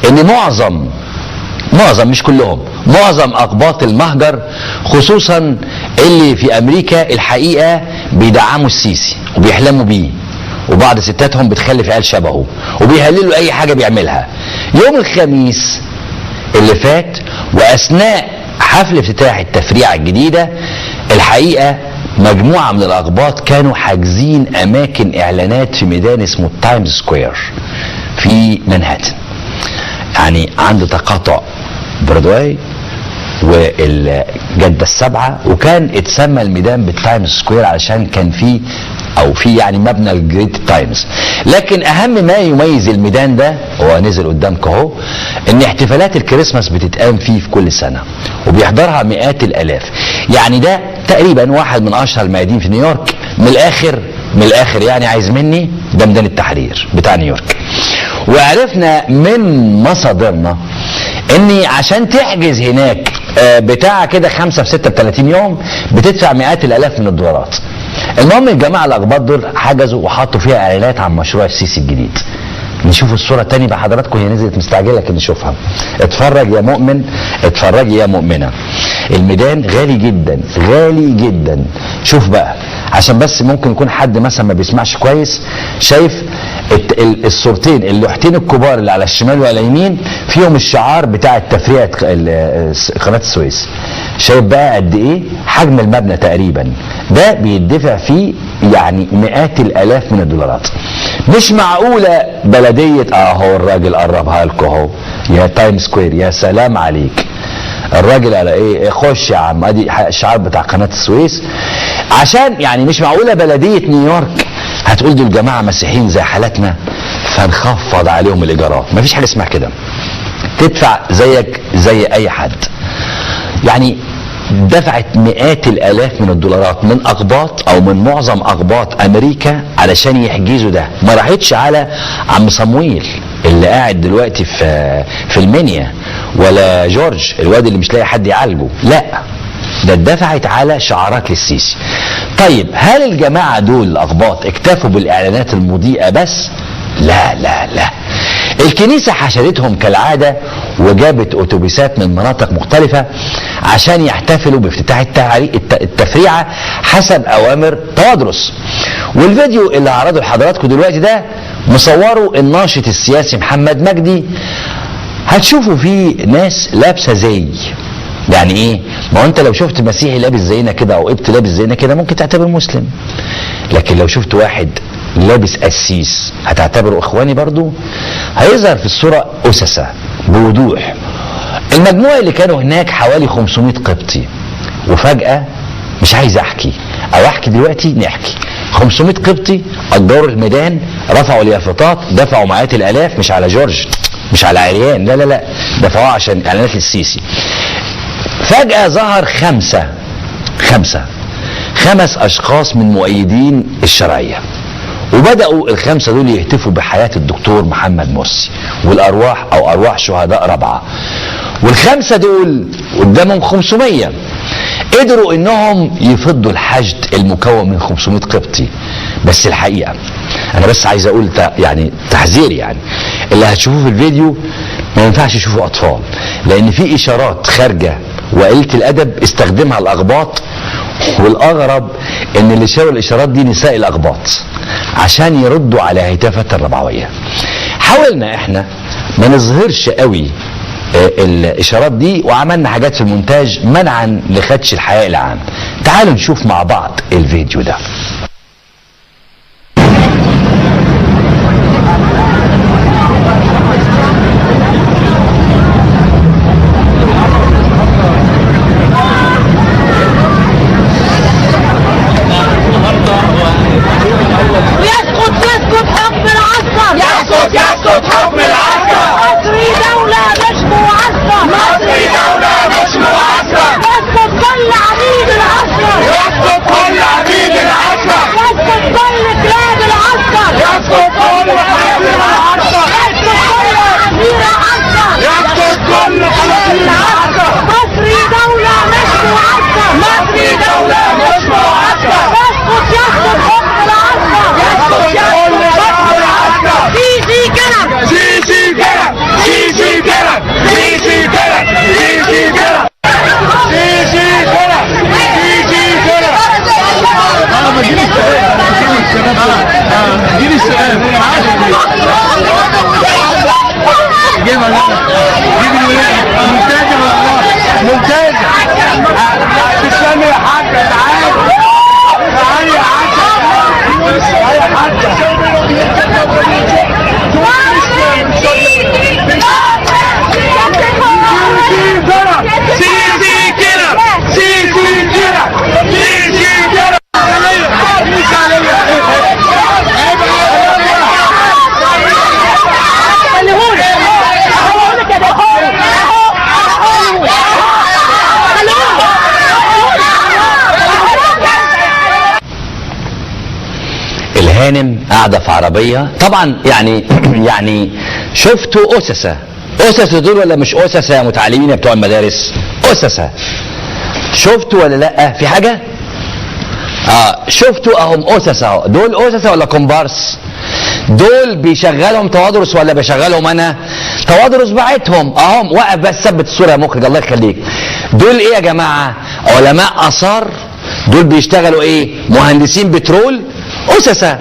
ان معظم مش كلهم، معظم اقباط المهجر خصوصا اللي في امريكا الحقيقه بيدعموا السيسي وبيحلموا بيه، وبعض ستاتهم بتخلف عيال شبهه وبيهللوا اي حاجه بيعملها. يوم الخميس اللي فات واثناء حفل افتتاح التفريعه الجديده الحقيقه مجموعه من الاقباط كانوا حاجزين اماكن اعلانات في ميدان اسمه تايمز سكوير في منهاتن، يعني عند تقاطع برودواي والجدة السبعة، وكان اتسمى الميدان بالتايمز سكوير علشان كان فيه او في يعني مبنى الجريت تايمز. لكن اهم ما يميز الميدان ده هو نزل قدامك اهو ان احتفالات الكريسماس بتتقام فيه في كل سنة وبيحضرها مئات الالاف. يعني ده تقريبا واحد من اشهر الميادين في نيويورك. من الاخر يعني عايز مني ده ميدان التحرير بتاع نيويورك. وعرفنا من مصادرنا اني عشان تحجز هناك بتاع كده 5 في 6 ب 30 يوم بتدفع مئات الالاف من الدولارات. المهم الجماعه الاقباط دول حجزوا وحطوا فيها اعلانات عن مشروع السيسي الجديد. نشوف الصوره الثانيه بقى حضراتكم، هي نزلت مستعجله لكن نشوفها. اتفرج يا مؤمن، اتفرجي يا مؤمنه. الميدان غالي جدا غالي جدا. شوف بقى عشان بس ممكن يكون حد مثلا ما بيسمعش كويس، شايف الصورتين اللوحتين الكبار اللي على الشمال وعلى اليمين فيهم الشعار بتاع التفريعه قناه السويس. شايف بقى قد ايه حجم المبنى تقريبا ده بيدفع فيه يعني مئات الالاف من الدولارات. مش معقوله بلديه اهو الراجل قربها لكم اهو يا تايم سكوير، يا سلام عليك. الراجل على ايه؟ خش يا عم ادي الشعار بتاع قناه السويس. عشان يعني مش معقوله بلديه نيويورك هتقول دول جماعه مسيحيين زي حالتنا فنخفض عليهم الايجارات. مفيش حاجه اسمها كده، تدفع زيك زي اي حد. يعني دفعت مئات الالاف من الدولارات من اقباط او من معظم اقباط امريكا علشان يحجزوا ده. ما راحتش على عم صمويل اللي قاعد دلوقتي في المنيا، ولا جورج الواد اللي مش لاقي حد يعالجه، لا ده اتدفعت على شعارات للسيسي. طيب هل الجماعه دول الاقباط اكتفوا بالاعلانات المضيئه بس؟ لا لا لا، الكنيسه حشدتهم كالعاده وجابت اتوبيسات من مناطق مختلفه عشان يحتفلوا بافتتاح التفريعه حسب اوامر توادرس. والفيديو اللي هعرضه لحضراتكم دلوقتي ده مصوره الناشط السياسي محمد مجدي. هتشوفوا فيه ناس لابسه زي، يعني ايه؟ ما هو انت لو شفت مسيحي لابس زينا كده او قبط لابس زينا كده ممكن تعتبره مسلم، لكن لو شفت واحد لابس قسيس هتعتبره اخواني برضو. هيظهر في الصورة أسسة بوضوح. المجموعة اللي كانوا هناك حوالي 500 قبطي، وفجأة مش عايز احكي او احكي دلوقتي نحكي. 500 قبطي اجروا الميدان، رفعوا اليافطات، دفعوا مئات الالاف، مش على جورج مش على عريان، لا لا لا، دفعوها عشان اعلانات للسيسي. فجأة ظهر خمس اشخاص من مؤيدين الشرعية، وبدأوا الخمسة دول يهتفوا بحياة الدكتور محمد مرسي والارواح او ارواح شهداء رابعة. والخمسة دول قدامهم 500 قدروا انهم يفضوا الحشد المكون من 500 قبطي. بس الحقيقة انا بس عايز اقول يعني تحذير، يعني اللي هتشوفوه في الفيديو ما ينفعش يشوفوا اطفال، لان في اشارات خارجة وقلة الادب استخدمها الاقباط، والاغرب ان اللي شاروا الاشارات دي نساء الاقباط عشان يردوا على هتافات الربعوية. حاولنا احنا ما نظهرش قوي الاشارات دي، وعملنا حاجات في المونتاج منعا لخدش الحياء العام. تعالوا نشوف مع بعض الفيديو ده. كل عبيد العسكر. قاعده في عربيه طبعا يعني يعني شفتوا اسسه دول ولا مش اسسه يا متعلمين بتوع المدارس؟ اسسه شفتوا ولا لا؟ في حاجه؟ شفتوا اهم اسسه اهو. دول اسسه ولا كومبارس؟ دول بيشغلهم توادرس ولا بيشغلهم انا؟ توادرس بعتهم اهم. وقف بس ثبت الصوره يا مخرج الله يخليك. دول ايه يا جماعه؟ علماء اثار. دول بيشتغلوا ايه؟ مهندسين بترول. اسسه.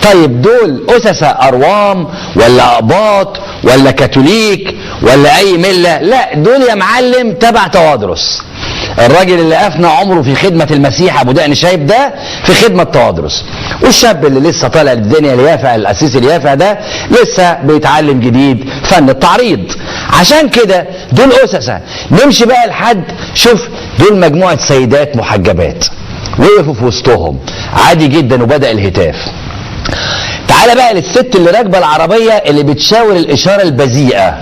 طيب دول اسسه اروام ولا اقباط ولا كاثوليك ولا اي مله؟ لا دول يا معلم تبع توادرس. الراجل اللي افنى عمره في خدمه المسيح ابو دقن شايب ده في خدمه توادرس، والشاب اللي لسه طالع الدنيا اليافع الاسيس اليافع ده لسه بيتعلم جديد فن التعريض. عشان كده دول اسسه. نمشي بقى لحد شوف دول مجموعه سيدات محجبات وقفوا في وسطهم عادي جدا وبدا الهتاف. تعالى بقى للست اللي راكبه العربيه اللي بتشاور الاشاره البذيئه،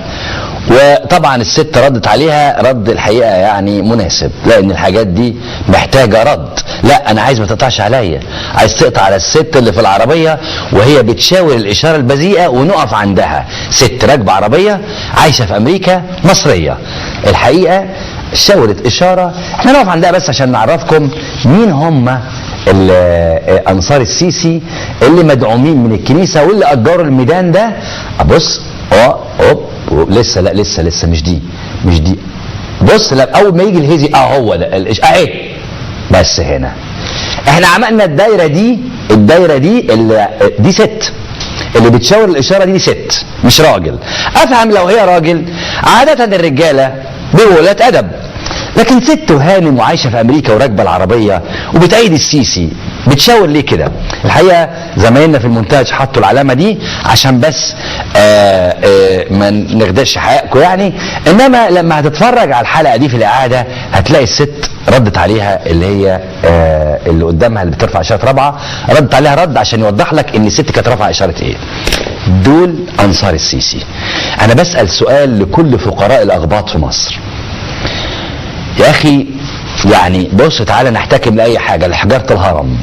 وطبعا الست ردت عليها رد الحقيقه يعني مناسب، لان الحاجات دي محتاجه رد. لا انا عايز ما تقطعش عليا، عايز تقطع على الست اللي في العربيه وهي بتشاور الاشاره البذيئه ونقف عندها. ست راكبه عربيه عايشه في امريكا مصريه، الحقيقه شاورت اشاره احنا نقف عندها بس عشان نعرفكم مين هم انصار السيسي اللي مدعومين من الكنيسه واللي اجروا الميدان ده. ابص لسه لا لسه مش دي. بص لا اول ما يجي الهزي هو ده اهي. بس هنا احنا عملنا الدايره دي دي ست اللي بتشاور الاشاره دي ست مش راجل. افهم لو هي راجل عاده الرجاله بيبقوا ولاد ادب، لكن ست وهانم وعايشه في امريكا وراكبه العربيه وبتأيد السيسي بتشاور ليه كده؟ الحقيقه زمايلنا في المونتاج حطوا العلامه دي عشان بس ما نخدعش حقائكم يعني، انما لما هتتفرج على الحلقه دي في الاعاده هتلاقي الست ردت عليها اللي هي اللي قدامها اللي بترفع اشاره رابعه، ردت عليها رد عشان يوضح لك ان الست كانت رافعه اشاره ايه. دول انصار السيسي. انا بسال سؤال لكل فقراء الاغباط في مصر، يا اخي يعني بص تعالى نحتكم لاي حاجه لحجاره الهرم،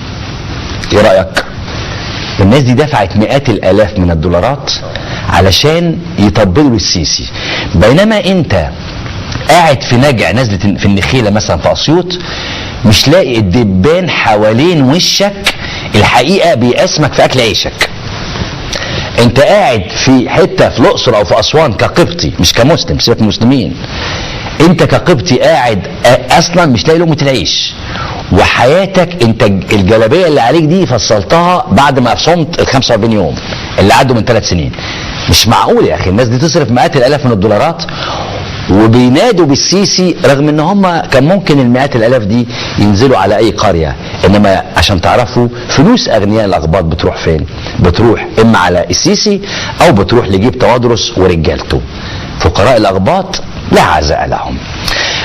ايه رايك؟ الناس دي دفعت مئات الالاف من الدولارات علشان يطبلوا السيسي، بينما انت قاعد في نجع نزلة في النخيله مثلا في اسيوط مش لاقي الدبان حوالين وشك، الحقيقه بيقسمك في اكل عيشك. انت قاعد في حته في الاقصر او في اسوان كقبطي مش كمسلم، سيبك من المسلمين، انت كقبطي قاعد اصلا مش لاقي لقمه العيش، وحياتك انت الجلابيه اللي عليك دي فصلتها بعد ما صمت ال 45 يوم اللي عدوا من 3 سنين. مش معقول يا اخي الناس دي تصرف مئات الالاف من الدولارات وبينادوا بالسيسي، رغم ان هم كان ممكن المئات الالاف دي ينزلوا على اي قريه. انما عشان تعرفوا فلوس اغنياء الاغباط بتروح فين؟ بتروح اما على السيسي او بتروح لجيب توادرس ورجالته. فقراء الاغباط لا عزاء لهم.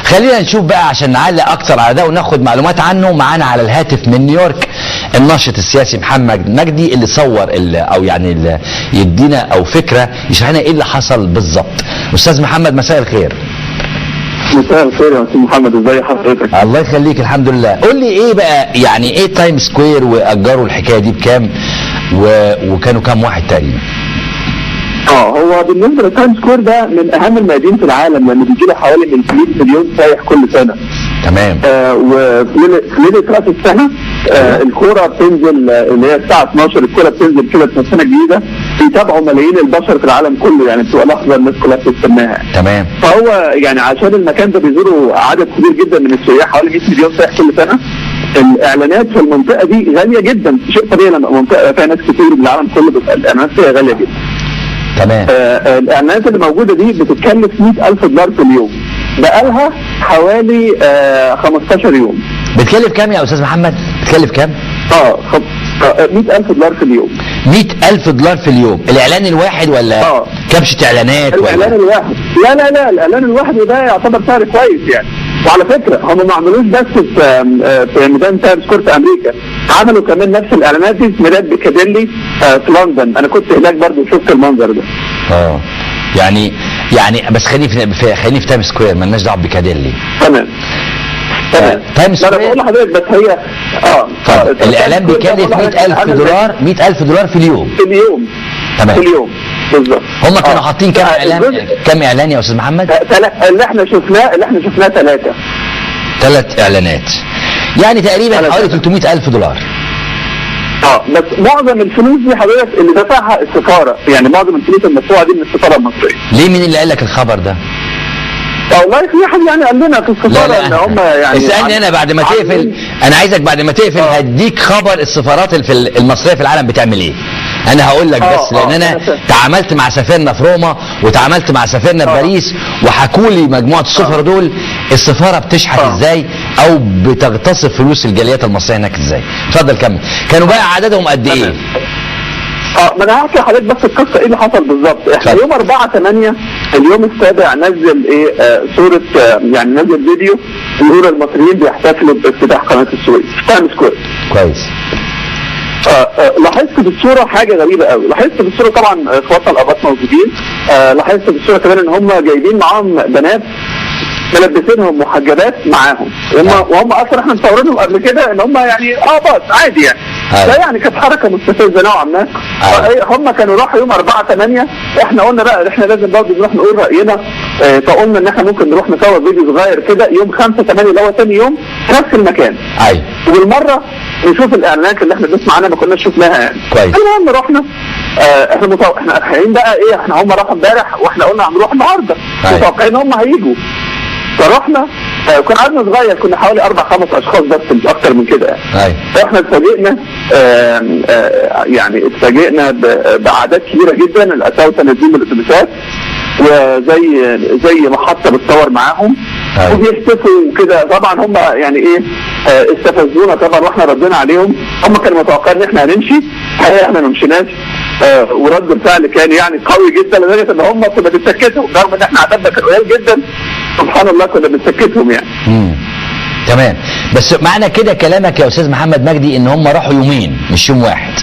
خلينا نشوف بقى عشان نعلق اكتر على ده وناخد معلومات عنه. معانا على الهاتف من نيويورك الناشط السياسي محمد مجدي اللي صور او يعني اللي يدينا او فكره يشرح لنا ايه اللي حصل بالظبط. استاذ محمد مساء الخير. مساء الخير يا استاذ محمد، ازي حضرتك؟ الله يخليك الحمد لله. قول لي ايه بقى يعني ايه تايم سكوير واجروا الحكايه دي بكام وكانوا كام واحد تقريبا؟ هو بالنسبه للتايم سكوير ده من اهم الميادين في العالم لان بيجي له حوالي من 100 مليون سايح كل سنه. تمام. وفي ليله راس السنه الكوره بتنزل اللي هي الساعه 12 الكوره بتنزل كده في سنه جديده بيتابعوا ملايين البشر في العالم كله، يعني بتبقى لحظه الناس كلها بتستناها. تمام. فهو يعني عشان المكان ده بيزوروا عدد كبير جدا من السياح حوالي 100 مليون سائح كل سنه، الاعلانات في المنطقه دي غاليه جدا. شيء طبيعي لما منطقه فيها ناس كتير من العالم كله بتبقى الاعلانات فيها غاليه جدا. تمام. الاعلانات اللي موجوده دي بتتكلف $100,000 في اليوم، بقالها حوالي 15 يوم. بتكلف كام يا استاذ محمد؟ بتكلف كام؟ $100,000 في اليوم. $100,000 في اليوم، الاعلان الواحد ولا كبشه اعلانات ولا؟ الاعلان الواحد. لا الاعلان الواحد وده يعتبر سعر كويس يعني. وعلى فكره هم ما عملوش بس في ميدان تايمز سكوير في امريكا، عملوا كمان نفس الاعلانات دي في ميدان بيكاديلي في لندن. انا كنت هناك برضه وشفت المنظر ده. يعني بس خليني في تايمز سكوير، مالناش دعوه ببيكاديلي. تمام. تايم لا انا سكوير. بقول لحضرتك بس هي الاعلان بيكلف $100,000 في اليوم. في اليوم. تمام. في اليوم بالظبط. هم كانوا حاطين كام اعلان يا استاذ محمد؟ اللي احنا شفناه 3. 3 اعلانات، يعني تقريبا حوالي $300,000. بس معظم الفلوس دي حضرتك اللي دفعها السفاره، يعني معظم الفلوس المدفوعه دي من السفاره المصريه. ليه؟ مين اللي قال لك الخبر ده؟ والله في حد يعني قال لنا في السفاره ان هم يعني اسالني انا بعد ما تقفل، انا عايزك بعد ما تقفل هديك خبر السفارات المصريه في العالم بتعمل ايه. انا هقول لك بس لان انا تعاملت مع سفيرنا في روما وتعاملت مع سفيرنا في باريس، وحكوا لي مجموعه السفراء دول السفاره بتشحت ازاي او بتغتصب فلوس الجاليات المصريه هناك ازاي. اتفضل كمل. كانوا بقى عددهم قد ايه؟ ما انا هحكي لحضرتك بس القصه ايه اللي حصل بالظبط. احنا يوم 4/8 اليوم السابع نزل صوره، يعني نزل فيديو بيقول المصريين بيحتفلوا بافتتاح قناه السويس في تايم سكوير. كويس. لاحظت في الصوره حاجه غريبه قوي. لاحظت في الصوره طبعا اخواتنا الاباط موجودين. لاحظت في الصوره كمان ان هم جايبين معاهم بنات ملبسينهم محجبات معاهم، وهم اصلا احنا مصورينهم قبل كده ان هم يعني بس عادي يعني. ده يعني كانت حركه مستفزه نوعا ما. هم كانوا راحوا يوم 4/8، احنا قلنا بقى احنا لازم برضه نروح نقول راينا. فقلنا ان احنا ممكن نروح نصور فيديو صغير كده يوم 5/8 اللي هو ثاني يوم في نفس المكان. ايوه. وبالمره نشوف الاعلانات اللي احنا بنسمع عنها ما كناش شفناها يعني. كويس. المهم رحنا احنا رايحين بقى ايه، احنا هم راحوا امبارح واحنا قلنا هنروح النهارده، متوقعين هم هيجوا. فرحنا كان عددنا صغير، كنا حوالي 4-5 اشخاص بس مش اكتر من كده يعني. فاحنا اتفاجئنا يعني اتفاجئنا باعداد كبيره جدا. الاساوسه نازلين من الاتوبيسات وزي محطه بتصور معاهم وبيحتفوا كده. طبعا هم يعني ايه استفزونا طبعا واحنا ردينا عليهم. هم كانوا متوقعين ان احنا هنمشي، الحقيقه احنا ما مشيناش. ورد الفعل كان يعني قوي جدا لدرجه ان هم كنا بنسكتهم رغم ان احنا عددنا كان قليل جدا. سبحان الله كنا بنسكتهم يعني. تمام. بس معنى كده كلامك يا استاذ محمد مجدي ان هم راحوا يومين مش يوم واحد.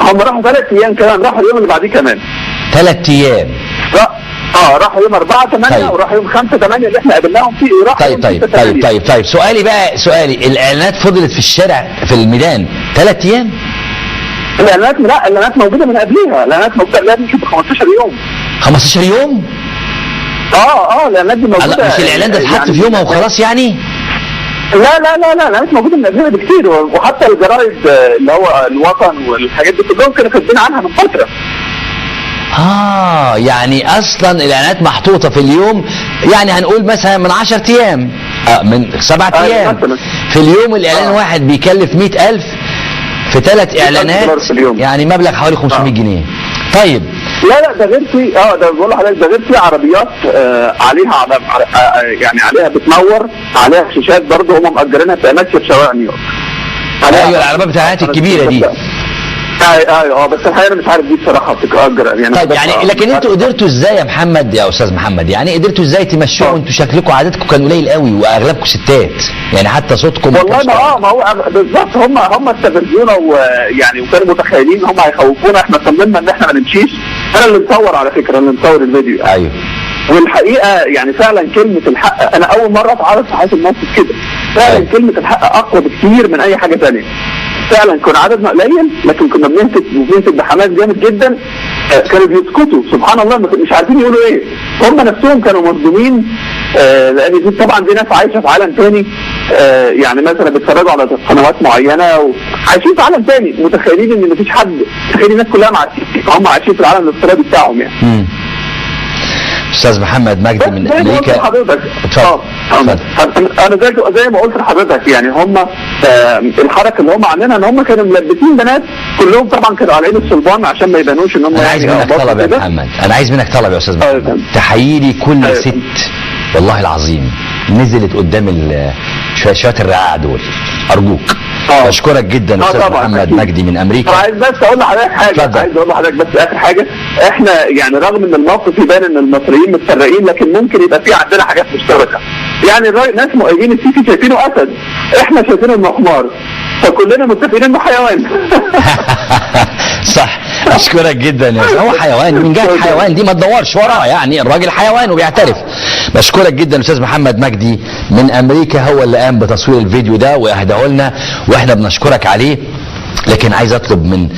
هم راحوا 3 ايام كمان، راحوا اليوم اللي بعديه كمان 3 ايام. راحوا يوم 4/8 وراحوا يوم 5/8 اللي احنا قابلناهم فيه وراحوا طيب سؤالي الاعلانات فضلت في الشارع في الميدان 3 ايام؟ الاعلانات لا، الاعلانات موجوده من قبليها. الاعلانات موجوده قبلها يمكن ب 15 يوم. 15 يوم؟ الاعلانات دي موجوده. مش الاعلان ده اتحط في يومها وخلاص يعني؟ لا الاعلانات موجوده من قبلها بكتير، وحتى الجرايد اللي هو الوطن والحاجات دي كلهم كانوا كاتبين عنها من فتره. يعني اصلا الاعلانات محطوطه في اليوم، يعني هنقول مثلا من 10 ايام من 7 ايام في اليوم. الاعلان واحد بيكلف 100,000 في 3 اعلانات، يعني مبلغ حوالي 500 جنيه. طيب لا ده غير في ده بقول لحضرتك ده غير في عربيات عليها يعني عليها بتنور، عليها شاشات برضه هم مأجرينها في اماكن في شوارع نيويورك. ايوه العربيات بتاعت الكبيره دي. بس الحقيقه انا مش عارف دي بصراحه بتتأجر يعني. طيب يعني لكن انتوا قدرتوا ازاي يا محمد يا استاذ محمد، يعني قدرتوا ازاي تمشوا؟ انتوا شكلكم عددكم كان قليل قوي واغلبكم ستات، يعني حتى صوتكم والله ما هو بالظبط هم استفزونا ويعني وكانوا متخيلين هم هيخوفونا. احنا صممنا ان احنا ما نمشيش. انا اللي مصور على فكره، اللي مصور الفيديو. ايوه. والحقيقه يعني فعلا كلمه الحق انا اول مره اتعرض في حياه الناس كده. فعلا كلمه الحق اقوى بكتير من اي حاجه ثانيه. فعلا كنا عددنا قليل لكن كنا بنهتف بحماس جامد جدا. كانوا بيسكتوا سبحان الله مش عارفين يقولوا ايه. هم نفسهم كانوا مصدومين لان دي طبعا دي ناس عايشه في عالم تاني. يعني مثلا بيتفرجوا على قنوات معينه وعايشين في عالم تاني، متخيلين ان مفيش حد، متخيلين الناس كلها هم عايشين في العالم الافتراضي بتاعهم يعني. استاذ محمد مجدي من امريكا. اتفضل. انا زي ما قلت لحضرتك يعني هم الحركه اللي هم عاملينها ان هم كانوا ملبسين بنات كلهم طبعا كانوا على عين الصلبان عشان ما يبانوش ان هم. انا عايز منك طلب يا محمد، انا عايز منك طلب يا استاذ محمد. تحيي لي كل ست والله العظيم نزلت قدام شويه الرعاع دول ارجوك. بشكرك جدا استاذ محمد مجدي من امريكا. عايز بس اقول لحضرتك حاجه، عايز اقول لحضرتك بس اخر حاجه. احنا يعني رغم ان الموقف يبان ان المصريين متفرقين لكن ممكن يبقى في عندنا حاجات مشتركه. يعني ناس مؤيدين السيسي شايفينه اسد، احنا شايفينه انه حمار. فكلنا متفقين انه حيوان. صح، اشكرك جدا يا أستاذ. هو حيوان، من جهه حيوان دي ما تدورش وراه، يعني الراجل حيوان وبيعترف. بشكرك جدا استاذ محمد مجدي من امريكا، هو اللي قام بتصوير الفيديو ده واهداه لنا واحنا بنشكرك عليه. لكن عايز اطلب من